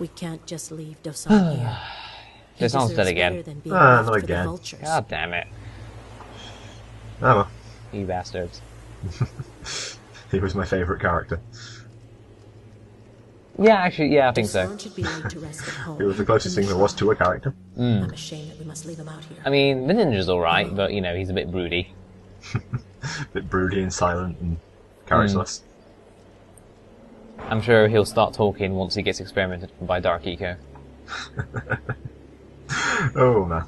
We can't just leave Dosan here. This sounds dead again. Not again. God damn it. Oh well. You bastards. He was my favourite character. Yeah, actually, yeah, I think so. It was the closest thing there was to a character. I'm ashamed that we must leave him out here. I mean, the ninja's alright, but, you know, he's a bit broody. A bit broody and silent and characterless. I'm sure he'll start talking once he gets experimented on by Dark Eco. Oh man.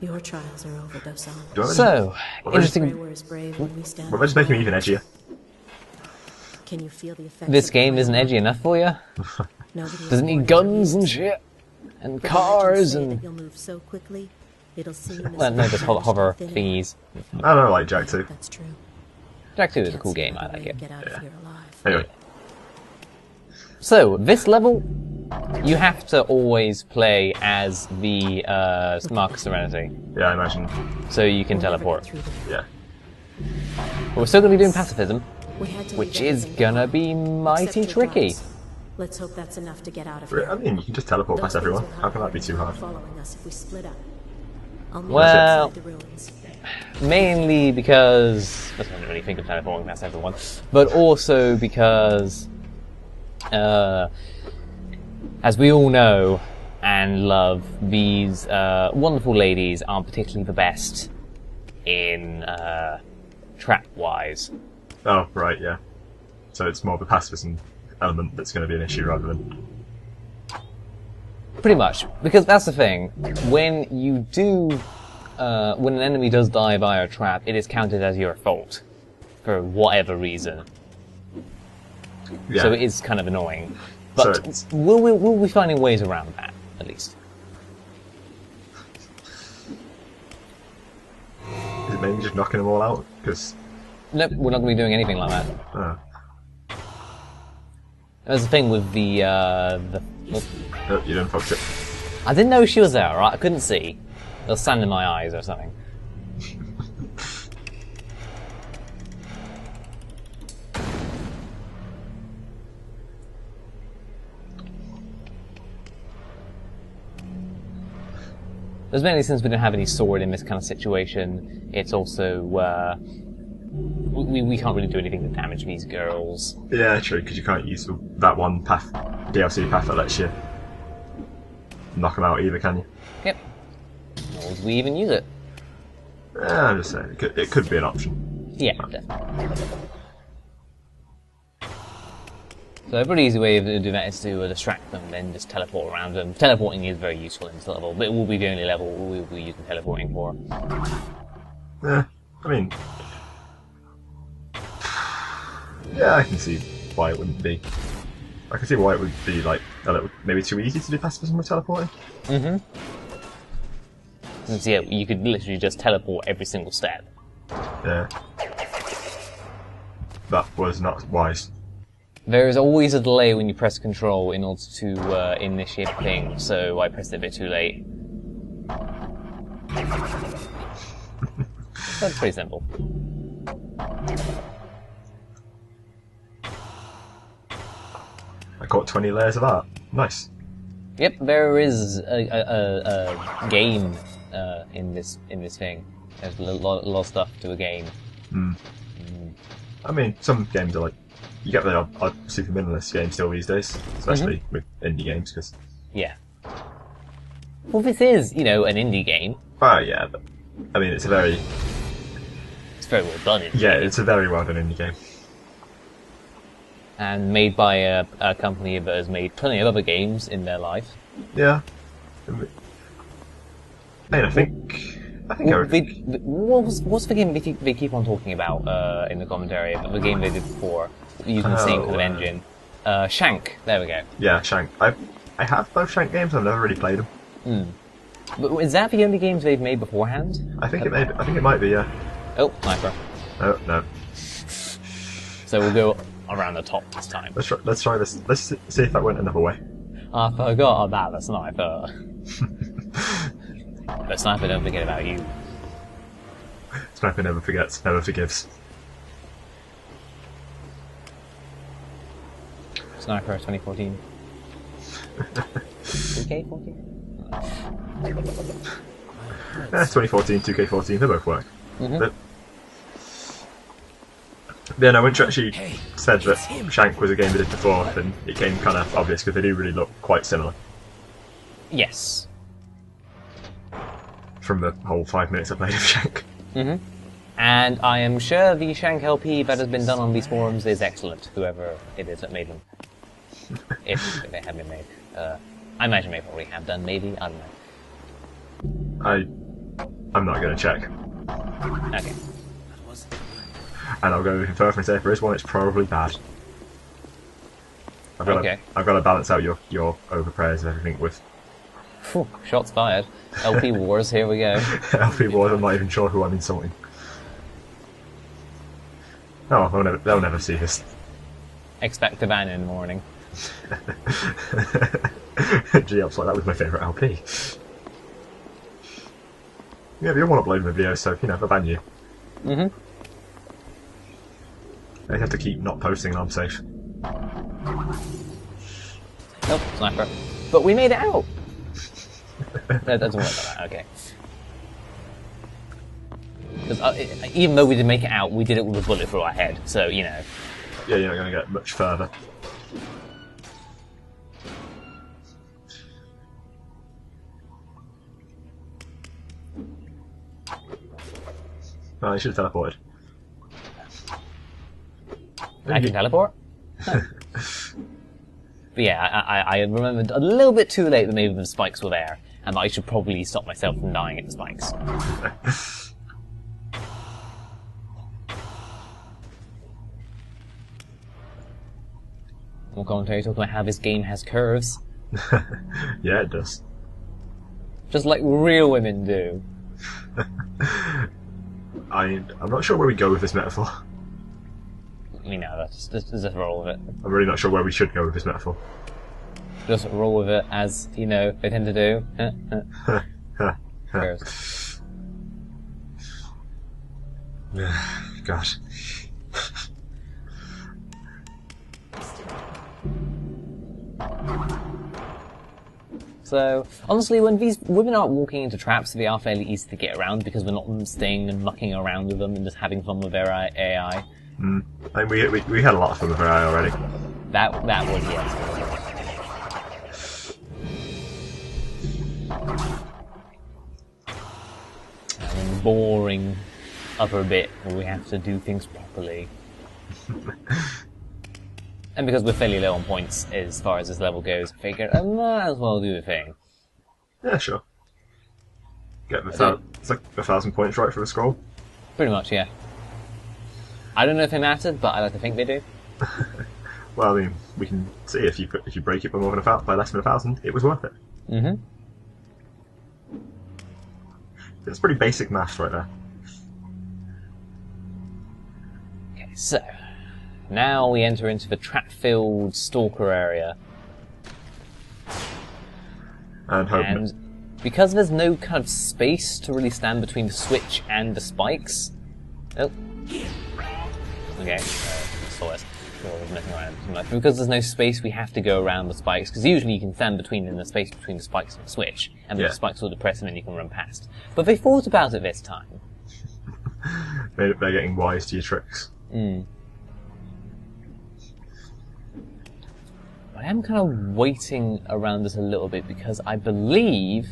Your trials are over, Dosan. So, interesting. We're as brave when we stand. What about just making him even edgier? Can you feel the effects This of game the isn't edgy enough for you? Nobody Doesn't is need guns and shit, and But cars imagine and... that you'll move so quickly, it'll seem as Well, no, if just you've hover vanished within it. thingies. I don't like Jack 2. That's true. Jack 2 is a Can't cool see game, I another like way it. to get out of Yeah. here alive. Anyway. So, this level, you have to always play as the Mark of Serenity, Yeah, I imagine. so you can We'll never teleport. get through them. Yeah. But we're still going to be doing Pacifism, We had to which leave is everything gonna behind, be mighty except your tricky. dogs. Let's hope that's enough to get out of I here. mean, you can just teleport Those past everyone. things will How can that be help too hard? following us if we split up. I'll meet Well- you outside the ruins. Mainly because... I don't really think of teleporting past everyone. But also because... as we all know and love, these wonderful ladies aren't particularly the best in trap-wise. Oh, right, yeah. So it's more the pacifism element that's going to be an issue rather than... Pretty much. Because that's the thing. When you do... when an enemy does die via a trap, it is counted as your fault. For whatever reason. Yeah. So it is kind of annoying. But So it's- we'll be finding ways around that, at least. Is it maybe just knocking them all out? Because... Nope, we're not going to be doing anything like that. There's the thing with the Oh, you done fucked it. I didn't know she was there, right? I couldn't see. There was sand in my eyes or something. There's mainly since we don't have any sword in this kind of situation, it's also, we can't really do anything to damage these girls. Yeah, true, because you can't use that one path, DLC path that lets you knock them out either, can you? Yep. Nor would we even use it. I'm just saying, it could be an option. Yeah, definitely. So a pretty easy way of doing that is to distract them, then just teleport around them. Teleporting is very useful in this level, but it will be the only level we'll be using teleporting for. Yeah, I mean... Yeah, I can see why it wouldn't be. I can see why it would be, like, a little, maybe too easy to do pacifism with teleporting. Mm-hmm. Since, yeah, you could literally just teleport every single step. Yeah. That was not wise. There is always a delay when you press control in order to initiate a thing, so I pressed it a bit too late. That's pretty simple. I got 20 layers of art. Nice. Yep, there is a game in this thing. There's a lot of stuff to a game. I mean, some games are like... You get the odd super minimalist game still these days, especially with indie games, because... Yeah. Well, this is, you know, an indie game. Oh, yeah, but... I mean, it's a very... It's very well done. Yeah, it's a very well done indie game. And made by a company that has made plenty of other games in their life. Yeah. I mean, I think everything... What's the game they keep on talking about in the commentary? The game they did before, using the same kind of engine. Shank. There we go. Yeah, Shank. I have both Shank games. I've never really played them. But is that the only games they've made beforehand? I think it might be. Yeah. Oh, sniper. Oh no. So we'll go around the top this time. Let's try this. Let's see if that went another way. I forgot about the sniper. The sniper, don't forget about you. Sniper never forgets, never forgives. Sniper 2014. 2K14? Yeah, 2014, 2K14, they both work. Mm-hmm. But yeah, no, when you actually said that Shank was a game they did before, then it became kind of obvious because they do really look quite similar. Yes. From the whole 5 minutes I played of Shank. Mm-hmm. And I am sure the Shank LP that has been done on these forums is excellent, whoever it is that made them. If they have been made. I imagine they probably have done, maybe, I don't know. I'm not going to check. Okay. And I'll go even further and say if there is one, it's probably bad. I've got to balance out your overpraise and everything with... Phew, shots fired. LP Wars, here we go. LP Wars, I'm not even sure who I'm insulting. Oh, they'll never see this. Expect a ban in the morning. Gee, I was like, that was my favourite LP. Yeah, but you want to upload my video, so, you know, I'll ban you. Mm-hmm. I have to keep not posting and I'm safe. Nope, sniper. But we made it out! That doesn't work like that, okay. Because even though we didn't make it out, we did it with a bullet through our head, so, you know. Yeah, you're not going to get much further. Oh, you should have teleported. I can teleport? No. But yeah, I remembered a little bit too late that maybe the spikes were there, and I should probably stop myself from dying at the spikes. More commentary talking about how this game has curves. Yeah, it does. Just like real women do. I'm not sure where we go with this metaphor. You know, just roll with it. I'm really not sure where we should go with this metaphor. Just roll with it, as, you know, they tend to do. Curves. God. So, honestly, when these women aren't walking into traps, they are fairly easy to get around because we're not staying and mucking around with them and just having fun with their AI. Mm. I mean, we had a lot of fun with her AI already. That was, yes. And then the boring upper bit where we have to do things properly. And because we're fairly low on points as far as this level goes, I figured I might as well do the thing. Yeah, sure. Get the it's like 1,000 points right for the scroll. Pretty much, yeah. I don't know if they mattered, but I like to think they do. Well, I mean, we can see if you break it by by less than 1,000, it was worth it. Mm-hmm. It's pretty basic maths right there. Okay, so now we enter into the trap-filled stalker area. And because there's no kind of space to really stand between the switch and the spikes... Oh. Okay, saw it. Because there's no space, we have to go around the spikes, because usually you can stand in the space between the spikes and the switch, and the spikes will depress and then you can run past. But they thought about it this time. They're getting wise to your tricks. Mm. I am kind of waiting around this a little bit because I believe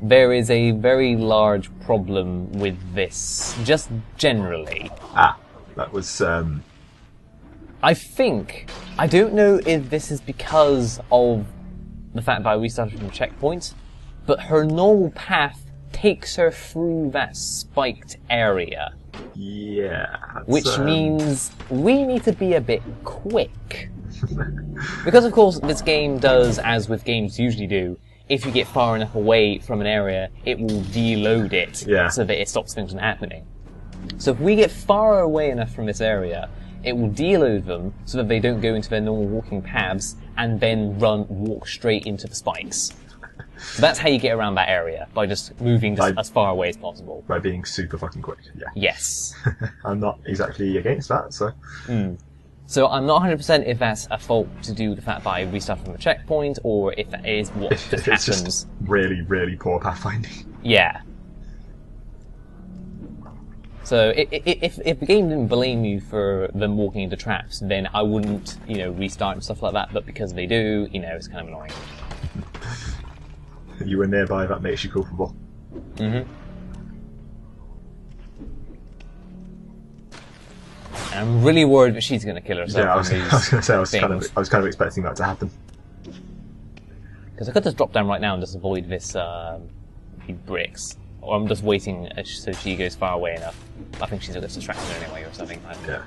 there is a very large problem with this, just generally. Ah, that was, I don't know if this is because of the fact that I restarted from a checkpoint, but her normal path takes her through that spiked area. Yeah. Which means we need to be a bit quick. Because of course this game does, as with games usually do, if you get far enough away from an area, it will deload it so that it stops things from happening. So if we get far away enough from this area, it will deload them so that they don't go into their normal walking paths and then walk straight into the spikes. So that's how you get around that area, by just moving as far away as possible. By being super fucking quick, yeah. Yes. I'm not exactly against that, so... Mm. So I'm not 100% if that's a fault to do with the fact that I restart from a checkpoint, or if that is what just It's happens. just really, really poor pathfinding. Yeah. So if the game didn't blame you for them walking into traps, then I wouldn't, restart and stuff like that. But because they do, it's kind of annoying. You were nearby, that makes you culpable. Mm-hmm. And I'm really worried that she's going to kill herself. Yeah, I was going to say I was kind of expecting that to happen. Because I could just drop down right now and just avoid these bricks. Or I'm just waiting so she goes far away enough. I think she's a bit distracted anyway or something. I don't know. Yeah.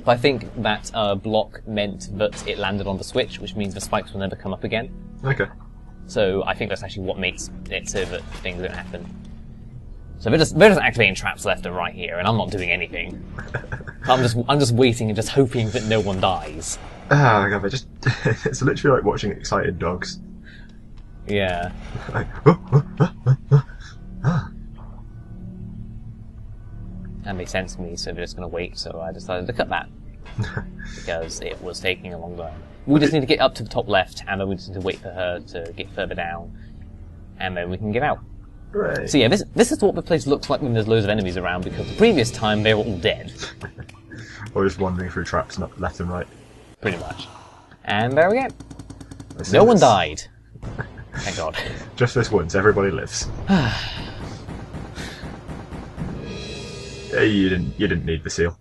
But I think that block meant that it landed on the switch, which means the spikes will never come up again. Okay. So I think that's actually what makes it so that things don't happen. So they're just activating traps left and right here, and I'm not doing anything. I'm just waiting and just hoping that no one dies. Ah, God, it's literally like watching excited dogs. Yeah. Like, That made sense to me, so they're just going to wait, so I decided to cut that. Because it was taking a long time. We just need to get up to the top left, and then we just need to wait for her to get further down, and then we can get out. Hooray. So yeah, this is what the place looks like when there's loads of enemies around, because the previous time they were all dead. Or just wandering through traps left and right. Pretty much. And there we go. No one died. Thank God. Just this once, everybody lives. You didn't need the seal.